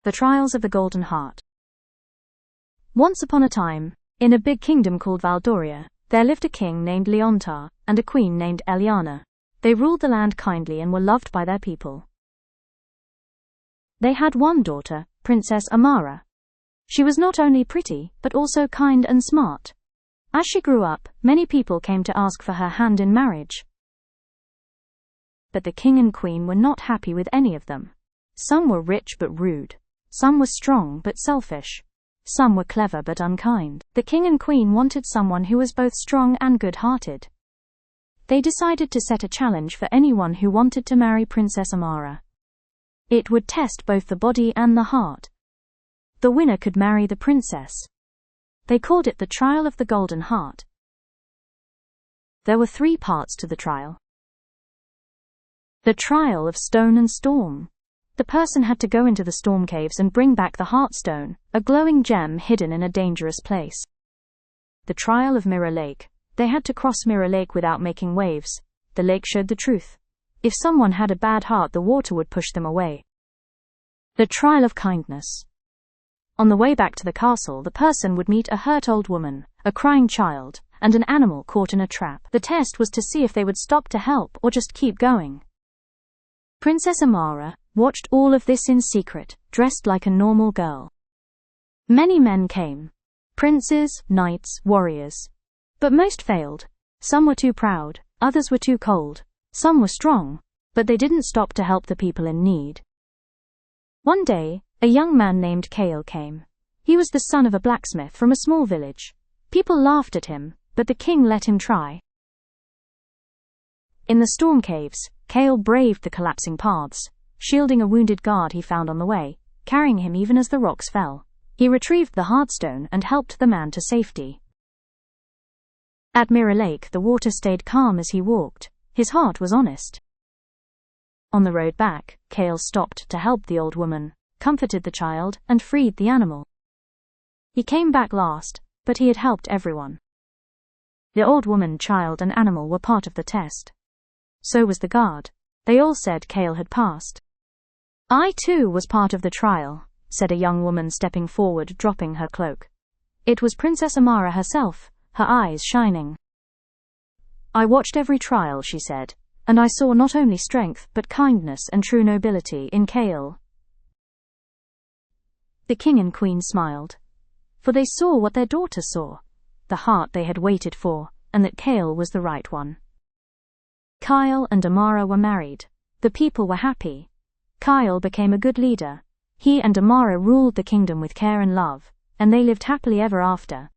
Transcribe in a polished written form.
The Trials of the Golden Heart. Once upon a time, in a big kingdom called Valdoria, there lived a king named Leontar and a queen named Eliana. They ruled the land kindly and were loved by their people. They had one daughter, Princess Amara. She was not only pretty, but also kind and smart. As she grew up, many people came to ask for her hand in marriage. But the king and queen were not happy with any of them. Some were rich but rude. Some were strong but selfish. Some were clever but unkind. The king and queen wanted someone who was both strong and good-hearted. They decided to set a challenge for anyone who wanted to marry Princess Amara. It would test both the body and the heart. The winner could marry the princess. They called it the Trial of the Golden Heart. There were 3 parts to the trial. The Trial of Stone and Storm. The person had to go into the storm caves and bring back the Heartstone, a glowing gem hidden in a dangerous place. The Trial of Mirror Lake. They had to cross Mirror Lake without making waves. The lake showed the truth. If someone had a bad heart, the water would push them away. The Trial of Kindness. On the way back to the castle, the person would meet a hurt old woman, a crying child, and an animal caught in a trap. The test was to see if they would stop to help or just keep going. Princess Amara watched all of this in secret, dressed like a normal girl. Many men came. Princes, knights, warriors. But most failed. Some were too proud, others were too cold. Some were strong, but they didn't stop to help the people in need. One day, a young man named Kale came. He was the son of a blacksmith from a small village. People laughed at him, but the king let him try. In the storm caves, Kale braved the collapsing paths, shielding a wounded guard he found on the way, carrying him even as the rocks fell. He retrieved the Heartstone and helped the man to safety. At Mirror Lake, the water stayed calm as he walked. His heart was honest. On the road back, Kale stopped to help the old woman, comforted the child, and freed the animal. He came back last, but he had helped everyone. The old woman, child, and animal were part of the test. So was the guard. They all said Kale had passed. I too was part of the trial, said a young woman stepping forward, dropping her cloak. It was Princess Amara herself, her eyes shining. I watched every trial, she said, and I saw not only strength but kindness and true nobility in Kale. The king and queen smiled, for they saw what their daughter saw, the heart they had waited for, and that Kale was the right one. Kyle and Amara were married. The people were happy. Kyle became a good leader. He and Amara ruled the kingdom with care and love, and they lived happily ever after.